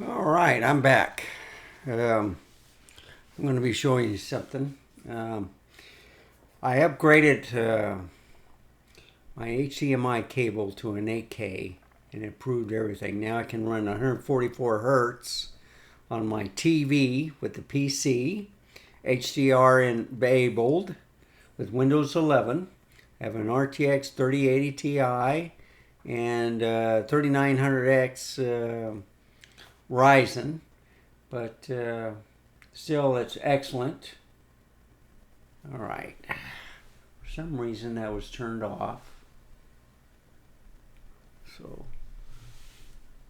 All right, I'm back. I'm going to be showing you something. I upgraded my HDMI cable to an 8K and improved everything. Now I can run 144 hertz on my TV with the PC, HDR enabled with Windows 11. I have an RTX 3080 Ti and 3900X Ryzen, but still it's excellent. All right, for some reason that was turned off. So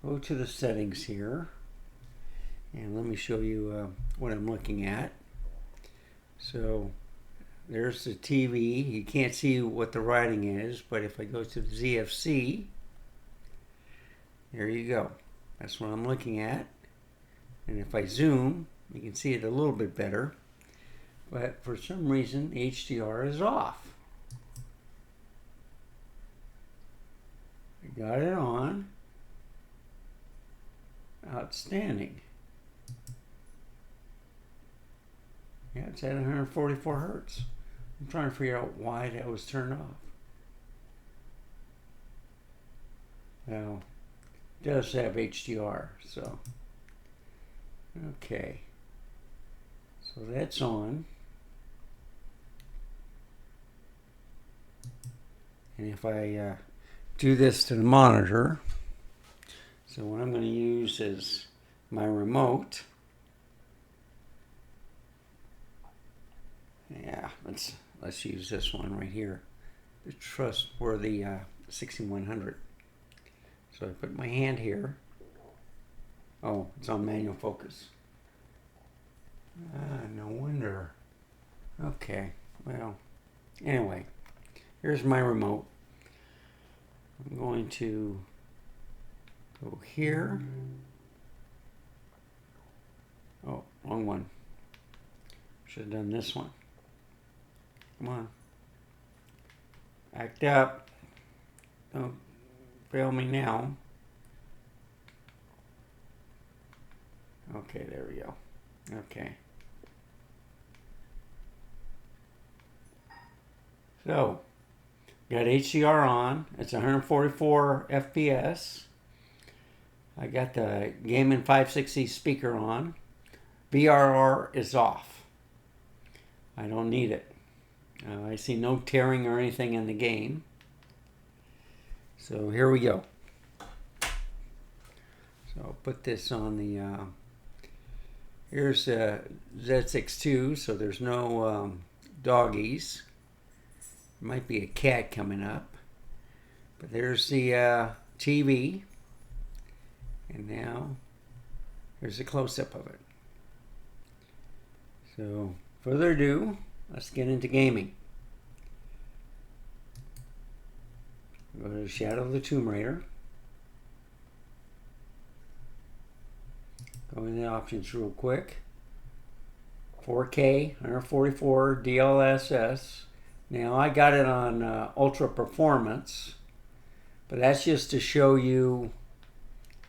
go to the settings here and let me show you what I'm looking at. So there's the TV. You can't see what the writing is, but if I go to the ZFC, there you go. That's what I'm looking at. And if I zoom, you can see it a little bit better. But for some reason, HDR is off. I got it on. Outstanding. Yeah, it's at 144 hertz. I'm trying to figure out why that was turned off. Well, it does have HDR, so okay. So that's on. And if I do this to the monitor, so what I'm going to use is my remote. Yeah, let's use this one right here, the trustworthy 6100. So I put my hand here. Oh, it's on manual focus. No wonder. Okay, well, anyway, here's my remote. I'm going to go here. Oh, wrong one. Should have done this one. Come on. Act up. Don't fail me now. Okay, there we go. Okay. So, got HDR on. It's 144 FPS. I got the Gaming 560 speaker on. VRR is off. I don't need it. I see no tearing or anything in the game. So here we go. So I'll put this on the, here's Z62, so there's no doggies. There might be a cat coming up. But there's the TV. And now, here's a close-up of it. So, further ado, let's get into gaming. Go to Shadow of the Tomb Raider. Go into the options real quick. 4K, 144 DLSS. Now I got it on Ultra Performance, but that's just to show you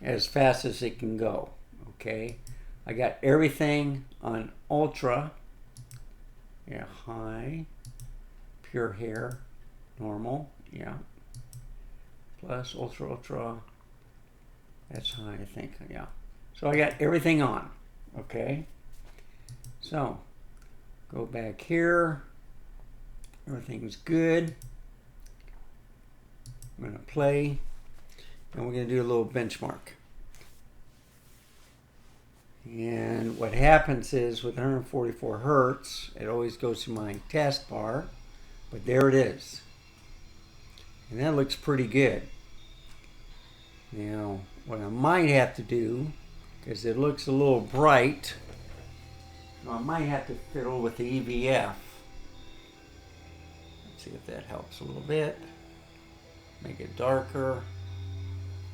as fast as it can go. Okay, I got everything on Ultra. Yeah, high, pure hair, normal. Yeah. Plus ultra, that's high, I think. Yeah. So I got everything on. Okay. So go back here. Everything's good. I'm going to play, and we're going to do a little benchmark. And what happens is with 144 hertz, it always goes to my taskbar, but there it is. And that looks pretty good. Now, what I might have to do, because it looks a little bright, I might have to fiddle with the EVF. Let's see if that helps a little bit. Make it darker.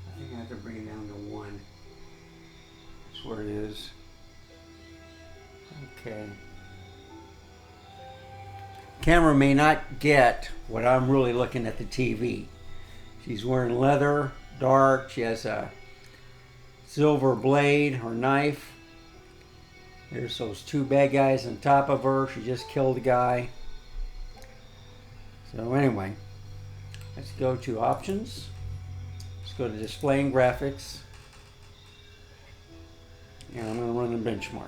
I think I have to bring it down to 1. That's where it is. Okay. Camera may not get what I'm really looking at the TV. She's wearing leather, dark. She has a silver blade or knife. There's those two bad guys on top of her. She just killed a guy. So anyway, let's go to options. Let's go to display and graphics. And I'm going to run a benchmark.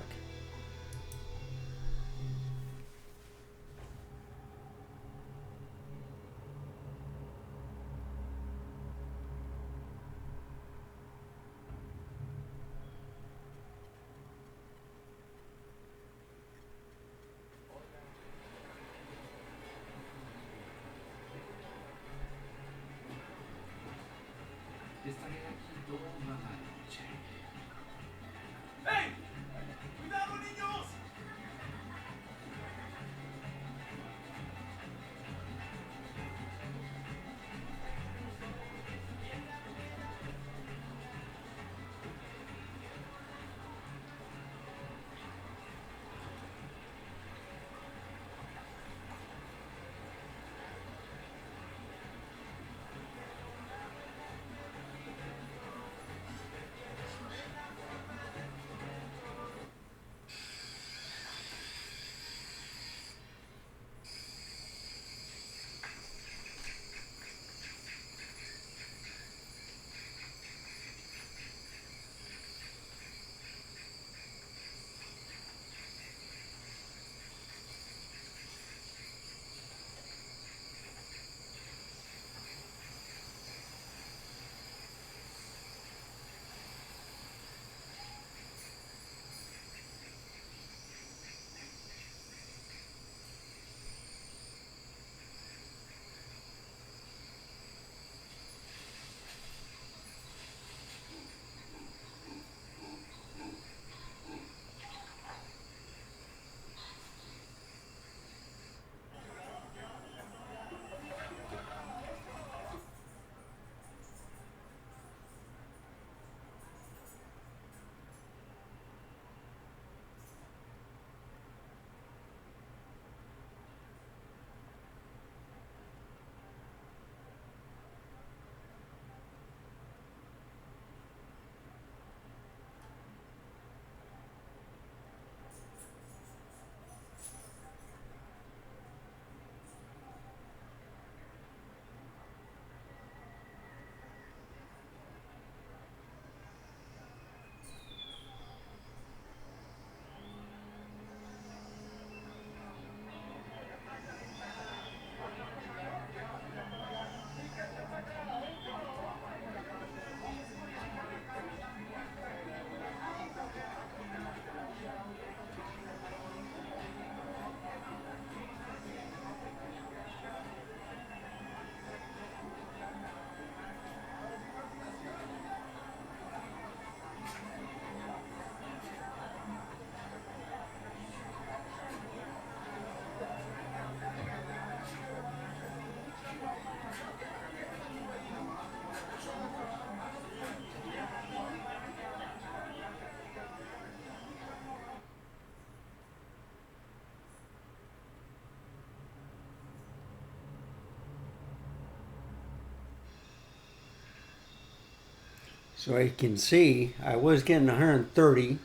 So you can see I was getting 130,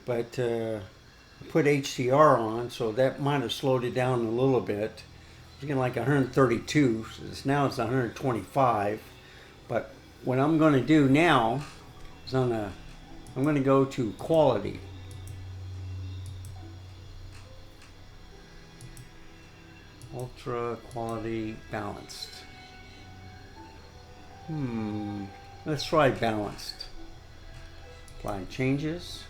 but put HDR on, so that might have slowed it down a little bit. I was getting like 132, so now it's 125. But what I'm going to do now is I'm going to go to quality. Ultra quality balanced. Let's try balanced. Apply changes.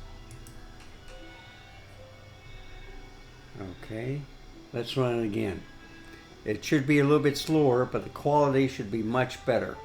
Okay, let's run it again. It should be a little bit slower, but the quality should be much better.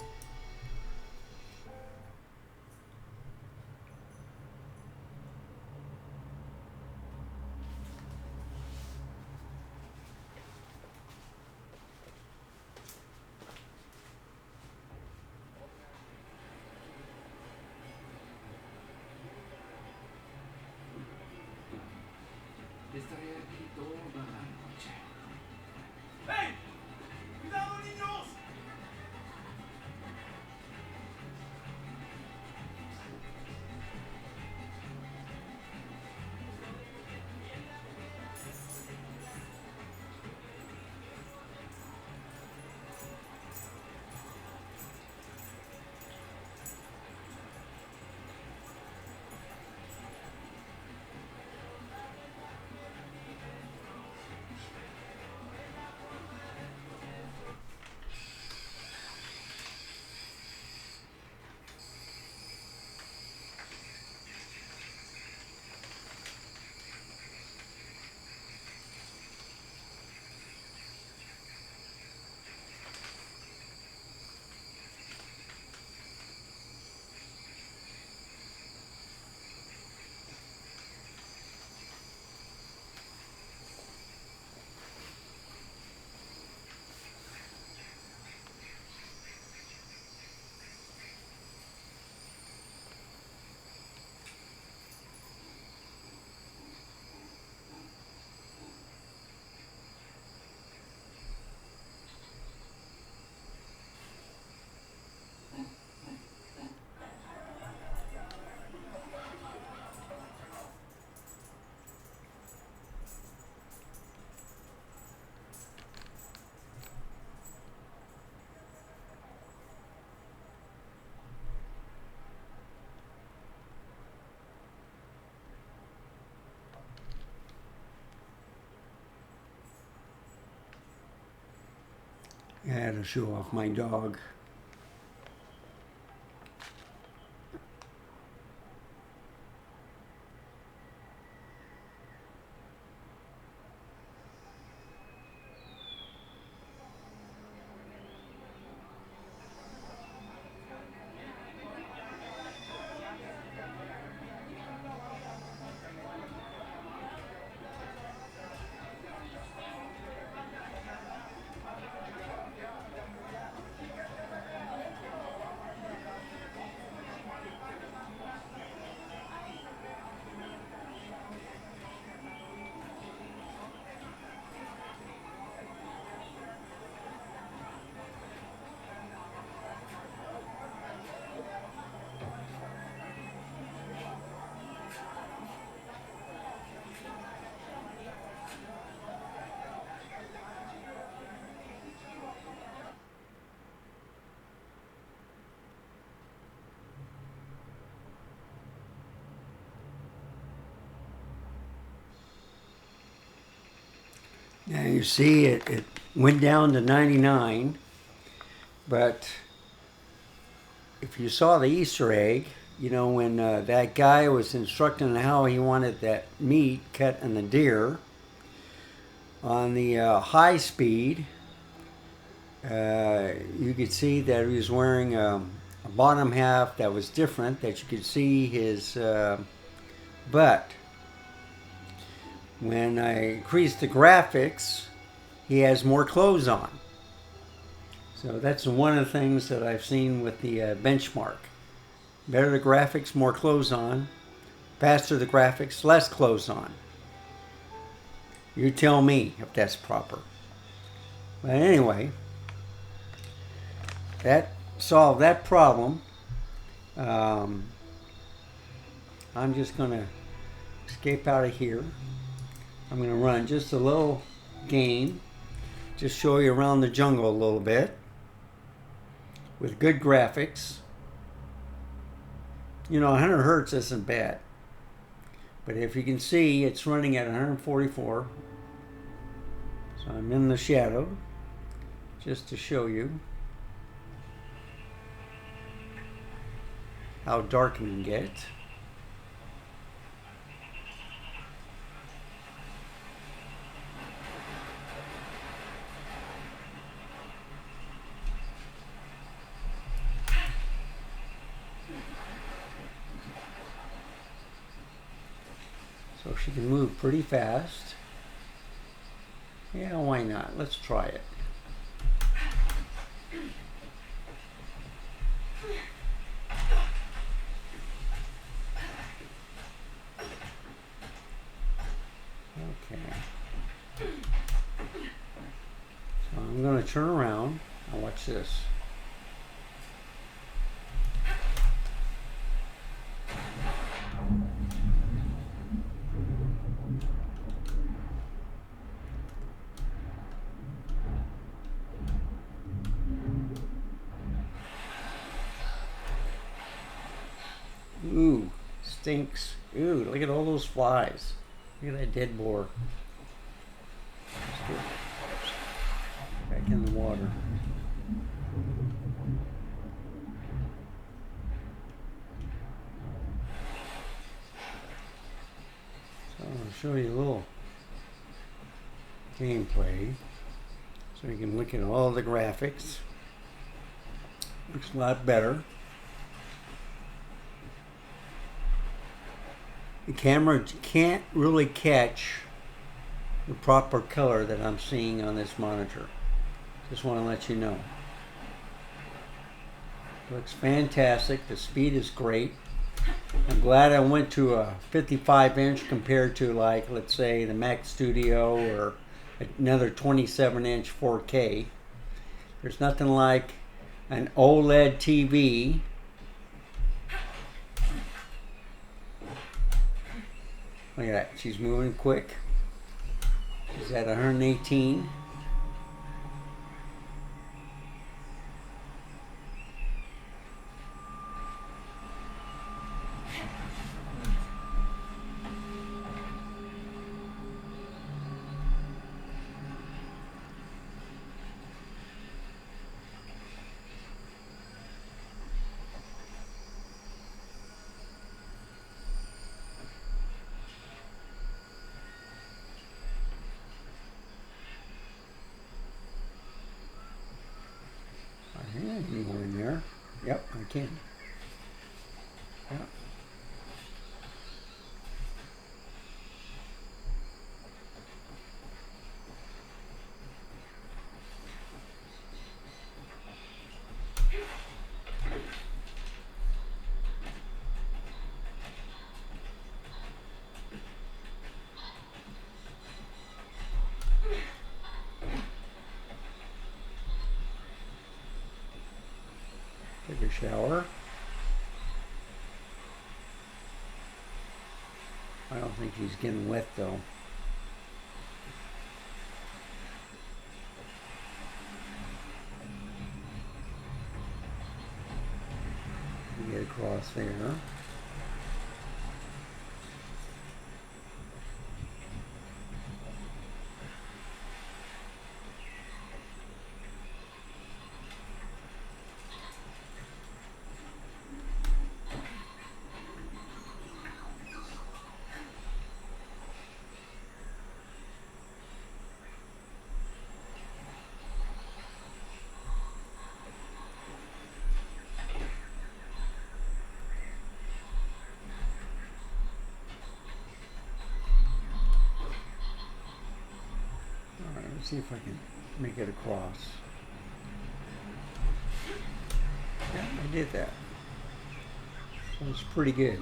I had to show off my dog. Now you see it went down to 99, but if you saw the Easter egg, you know, when that guy was instructing how he wanted that meat cut in the deer, on the high speed, you could see that he was wearing a bottom half that was different, that you could see his butt. When I increase the graphics, he has more clothes on. So that's one of the things that I've seen with the benchmark. Better the graphics, more clothes on. Faster the graphics, less clothes on. You tell me if that's proper. But anyway, that solved that problem. I'm just going to escape out of here. I'm going to run just a little game, just show you around the jungle a little bit with good graphics. You know, 100 hertz isn't bad, but if you can see, it's running at 144. So I'm in the shadow just to show you how dark it can get. So she can move pretty fast. Yeah, why not? Let's try it. Okay. So I'm going to turn around. Now watch this. Ooh, stinks. Ooh, look at all those flies. Look at that dead boar. Back in the water. So I'll show you a little gameplay so you can look at all the graphics. Looks a lot better. The camera can't really catch the proper color that I'm seeing on this monitor. Just want to let you know. Looks fantastic. The speed is great. I'm glad I went to a 55-inch compared to, like, let's say the Mac Studio or another 27-inch 4K. There's nothing like an OLED TV. Look at that, she's moving quick. She's at 118. can. Yeah. Take a shower. I don't think he's getting wet though. Get across there. See if I can make it across. Yeah, I did that. So it's pretty good.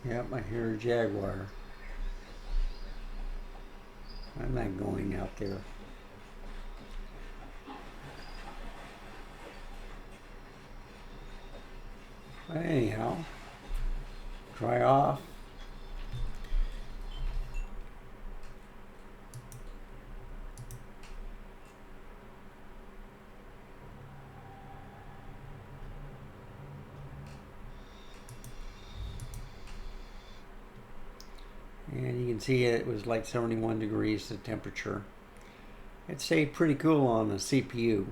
Yep, I hear a jaguar. I'm not going out there. But anyhow, dry off. And you can see it was like 71 degrees the temperature. It stayed pretty cool on the CPU.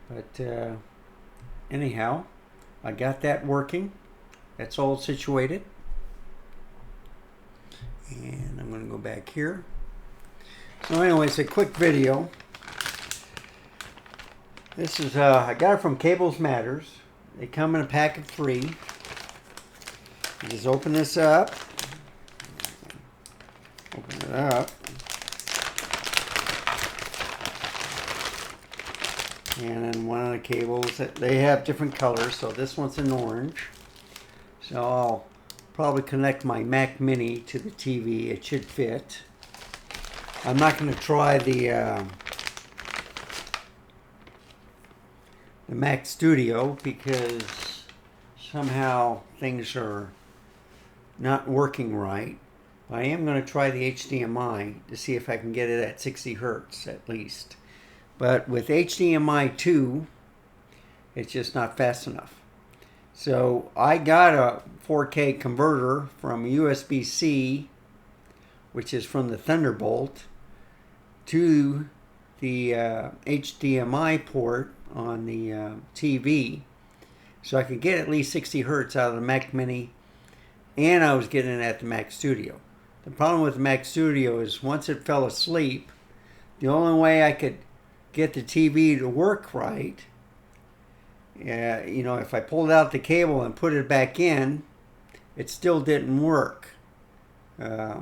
But anyhow, I got that working. That's all situated. And I'm going to go back here. So anyway, it's a quick video. This is, I got it from Cables Matters. They come in a pack of 3. You just open this up. Open it up. And then one of the cables, they have different colors. So this one's in orange. So I'll probably connect my Mac Mini to the TV. It should fit. I'm not going to try the Mac Studio because somehow things are not working right. I am going to try the HDMI to see if I can get it at 60 Hertz at least. But with HDMI 2, it's just not fast enough. So I got a 4K converter from USB-C, which is from the Thunderbolt, to the HDMI port on the TV. So I could get at least 60 Hertz out of the Mac Mini, and I was getting it at the Mac Studio. The problem with the Mac Studio is once it fell asleep, the only way I could get the TV to work right, you know, if I pulled out the cable and put it back in, it still didn't work. I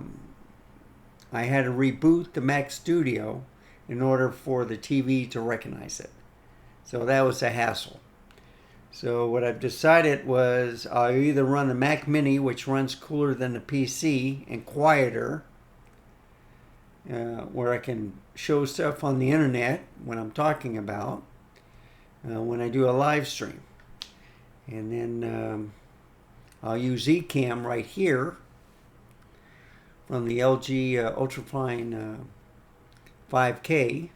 had to reboot the Mac Studio in order for the TV to recognize it. So that was a hassle. So what I've decided was I'll either run the Mac Mini, which runs cooler than the PC and quieter, where I can show stuff on the internet when I'm talking about, when I do a live stream. And then I'll use Ecamm right here from the LG Ultrafine 5K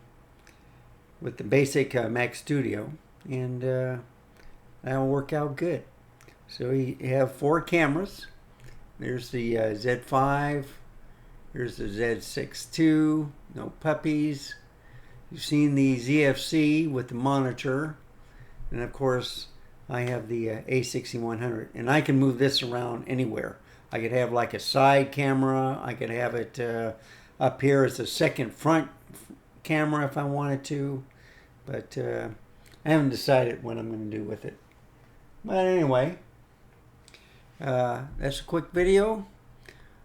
with the basic Mac Studio, and that'll work out good. So you have 4 cameras. There's the Z5, here's the Z6 II, no puppies. You've seen the ZFC with the monitor, and of course I have the A6100, and I can move this around anywhere. I could have like a side camera, I could have it up here as a second front camera if I wanted to, but I haven't decided what I'm going to do with it. But anyway, that's a quick video.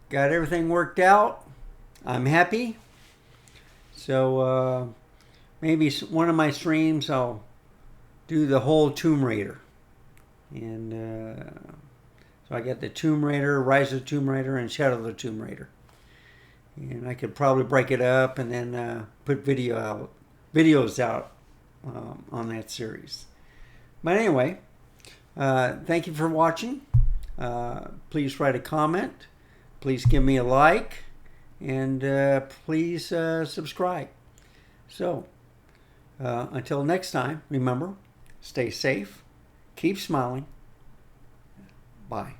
Got everything worked out. I'm happy. So maybe one of my streams I'll do the whole Tomb Raider. And so I got the Tomb Raider, Rise of the Tomb Raider, and Shadow of the Tomb Raider. And I could probably break it up and then put videos out on that series. But anyway, thank you for watching. Please write a comment. Please give me a like. And please subscribe. So, until next time, remember, stay safe, keep smiling. Bye.